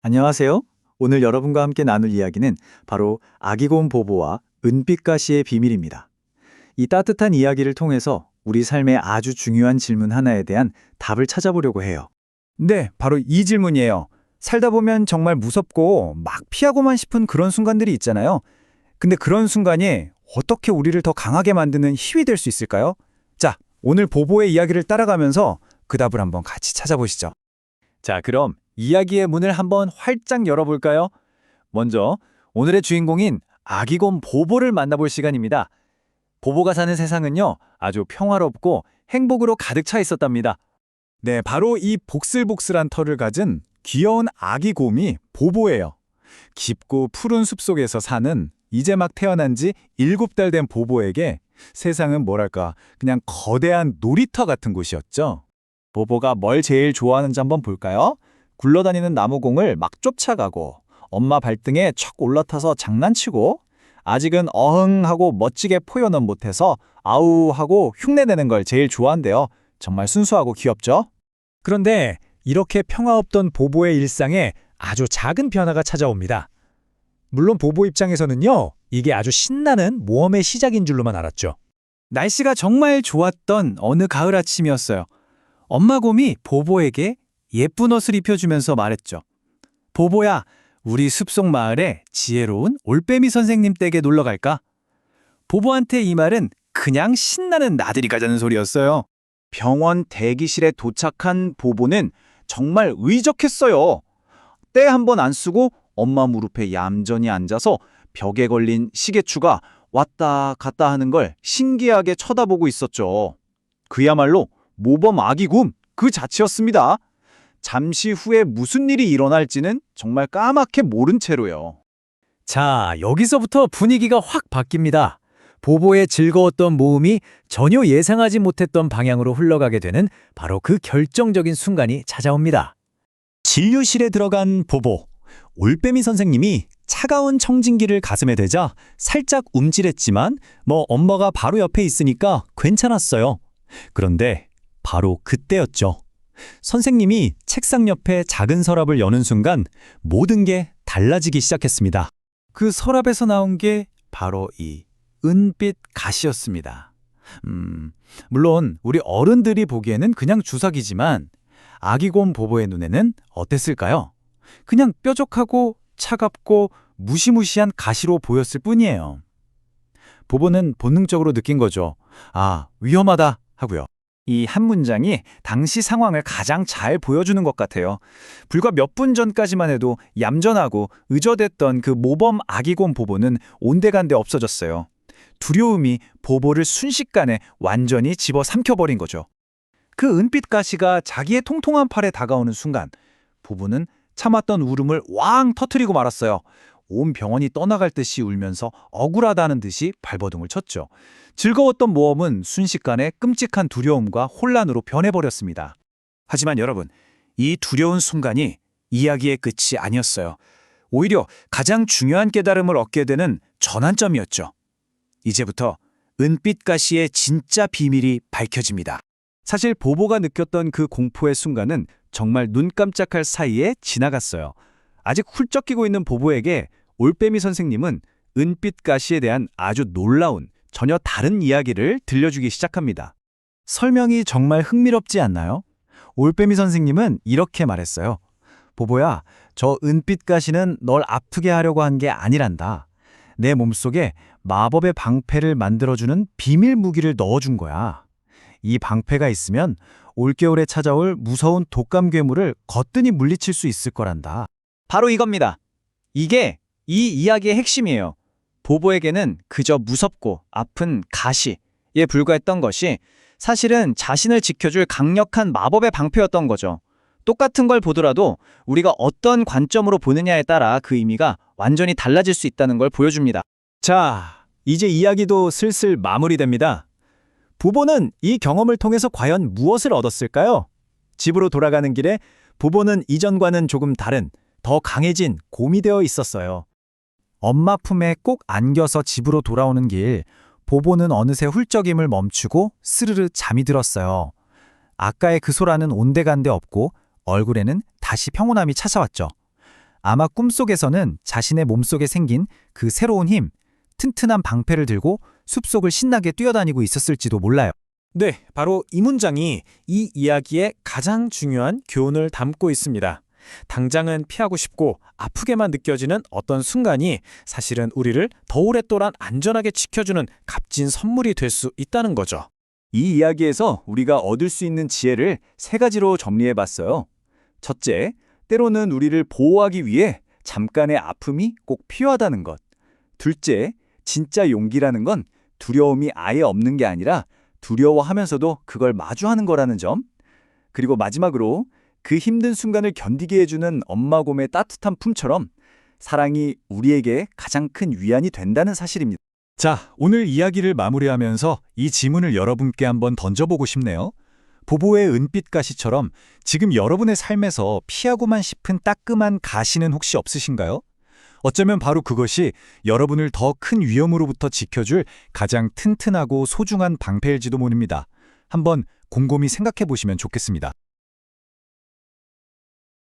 안녕하세요. 오늘 여러분과 함께 나눌 이야기는 바로 아기곰 보보와 은빛가시의 비밀입니다. 이 따뜻한 이야기를 통해서 우리 삶의 아주 중요한 질문 하나에 대한 답을 찾아보려고 해요. 네, 바로 이 질문이에요. 살다 보면 정말 무섭고 막 피하고만 싶은 그런 순간들이 있잖아요. 근데 그런 순간이 어떻게 우리를 더 강하게 만드는 힘이 될 수 있을까요? 자, 오늘 보보의 이야기를 따라가면서 그 답을 한번 같이 찾아보시죠. 자, 그럼 이야기의 문을 한번 활짝 열어볼까요? 먼저 오늘의 주인공인 아기곰 보보를 만나볼 시간입니다. 보보가 사는 세상은요, 아주 평화롭고 행복으로 가득 차 있었답니다. 네, 바로 이 복슬복슬한 털을 가진 귀여운 아기 곰이 보보예요. 깊고 푸른 숲속에서 사는 이제 막 태어난 지 7달 된 보보에게 세상은 뭐랄까 그냥 거대한 놀이터 같은 곳이었죠. 보보가 뭘 제일 좋아하는지 한번 볼까요? 굴러다니는 나무공을 막 쫓아가고 엄마 발등에 척 올라타서 장난치고 아직은 어흥하고 멋지게 표현은 못해서 아우 하고 흉내내는 걸 제일 좋아한대요. 정말 순수하고 귀엽죠? 그런데 이렇게 평화없던 보보의 일상에 아주 작은 변화가 찾아옵니다. 물론 보보 입장에서는요, 이게 아주 신나는 모험의 시작인 줄로만 알았죠. 날씨가 정말 좋았던 어느 가을 아침이었어요. 엄마 곰이 보보에게 예쁜 옷을 입혀주면서 말했죠. 보보야, 우리 숲속 마을에 지혜로운 올빼미 선생님 댁에 놀러 갈까? 보보한테 이 말은 그냥 신나는 나들이 가자는 소리였어요. 병원 대기실에 도착한 보보는 정말 의적했어요. 때 한 번 안 쓰고 엄마 무릎에 얌전히 앉아서 벽에 걸린 시계추가 왔다 갔다 하는 걸 신기하게 쳐다보고 있었죠. 그야말로 모범 아기곰 그 자체였습니다. 잠시 후에 무슨 일이 일어날지는 정말 까맣게 모른 채로요. 자, 여기서부터 분위기가 확 바뀝니다. 보보의 즐거웠던 모험이 전혀 예상하지 못했던 방향으로 흘러가게 되는 바로 그 결정적인 순간이 찾아옵니다. 진료실에 들어간 보보. 올빼미 선생님이 차가운 청진기를 가슴에 대자 살짝 움찔했지만 엄마가 바로 옆에 있으니까 괜찮았어요. 그런데 바로 그때였죠. 선생님이 책상 옆에 작은 서랍을 여는 순간 모든 게 달라지기 시작했습니다. 그 서랍에서 나온 게 바로 이 은빛 가시였습니다. 물론 우리 어른들이 보기에는 그냥 주사기지만 아기곰 보보의 눈에는 어땠을까요? 그냥 뾰족하고 차갑고 무시무시한 가시로 보였을 뿐이에요. 보보는 본능적으로 느낀 거죠. 아, 위험하다 하고요. 이 한 문장이 당시 상황을 가장 잘 보여주는 것 같아요. 불과 몇 분 전까지만 해도 얌전하고 의젓했던 그 모범 아기곰 보보는 온데간데 없어졌어요. 두려움이 보보를 순식간에 완전히 집어삼켜버린 거죠. 그 은빛 가시가 자기의 통통한 팔에 다가오는 순간 보보는 참았던 울음을 왕 터뜨리고 말았어요. 온 병원이 떠나갈 듯이 울면서 억울하다는 듯이 발버둥을 쳤죠. 즐거웠던 모험은 순식간에 끔찍한 두려움과 혼란으로 변해버렸습니다. 하지만 여러분, 이 두려운 순간이 이야기의 끝이 아니었어요. 오히려 가장 중요한 깨달음을 얻게 되는 전환점이었죠. 이제부터 은빛 가시의 진짜 비밀이 밝혀집니다. 사실 보보가 느꼈던 그 공포의 순간은 정말 눈 깜짝할 사이에 지나갔어요. 아직 훌쩍 끼고 있는 보보에게 올빼미 선생님은 은빛 가시에 대한 아주 놀라운 전혀 다른 이야기를 들려주기 시작합니다. 설명이 정말 흥미롭지 않나요? 올빼미 선생님은 이렇게 말했어요. 보보야, 저 은빛 가시는 널 아프게 하려고 한 게 아니란다. 내 몸속에 마법의 방패를 만들어주는 비밀 무기를 넣어준 거야. 이 방패가 있으면 올겨울에 찾아올 무서운 독감 괴물을 거뜬히 물리칠 수 있을 거란다. 바로 이겁니다. 이게 이 이야기의 핵심이에요. 보보에게는 그저 무섭고 아픈 가시에 불과했던 것이 사실은 자신을 지켜줄 강력한 마법의 방패였던 거죠. 똑같은 걸 보더라도 우리가 어떤 관점으로 보느냐에 따라 그 의미가 완전히 달라질 수 있다는 걸 보여줍니다. 자, 이제 이야기도 슬슬 마무리됩니다. 보보는 이 경험을 통해서 과연 무엇을 얻었을까요? 집으로 돌아가는 길에 보보는 이전과는 조금 다른, 더 강해진 곰이 되어 있었어요. 엄마 품에 꼭 안겨서 집으로 돌아오는 길, 보보는 어느새 훌쩍임을 멈추고 스르르 잠이 들었어요. 아까의 그 소라는 온데간데 없고 얼굴에는 다시 평온함이 찾아왔죠. 아마 꿈속에서는 자신의 몸속에 생긴 그 새로운 힘, 튼튼한 방패를 들고 숲속을 신나게 뛰어다니고 있었을지도 몰라요. 네, 바로 이 문장이 이 이야기의 가장 중요한 교훈을 담고 있습니다. 당장은 피하고 싶고 아프게만 느껴지는 어떤 순간이 사실은 우리를 더 오랫동안 안전하게 지켜주는 값진 선물이 될 수 있다는 거죠. 이 이야기에서 우리가 얻을 수 있는 지혜를 3가지로 정리해봤어요. 첫째, 때로는 우리를 보호하기 위해 잠깐의 아픔이 꼭 필요하다는 것. 둘째, 진짜 용기라는 건 두려움이 아예 없는 게 아니라 두려워하면서도 그걸 마주하는 거라는 점. 그리고 마지막으로 그 힘든 순간을 견디게 해주는 엄마 곰의 따뜻한 품처럼 사랑이 우리에게 가장 큰 위안이 된다는 사실입니다. 자, 오늘 이야기를 마무리하면서 이 질문을 여러분께 한번 던져보고 싶네요. 보보의 은빛 가시처럼 지금 여러분의 삶에서 피하고만 싶은 따끔한 가시는 혹시 없으신가요? 어쩌면 바로 그것이 여러분을 더 큰 위험으로부터 지켜줄 가장 튼튼하고 소중한 방패일지도 모릅니다. 한번 곰곰이 생각해 보시면 좋겠습니다.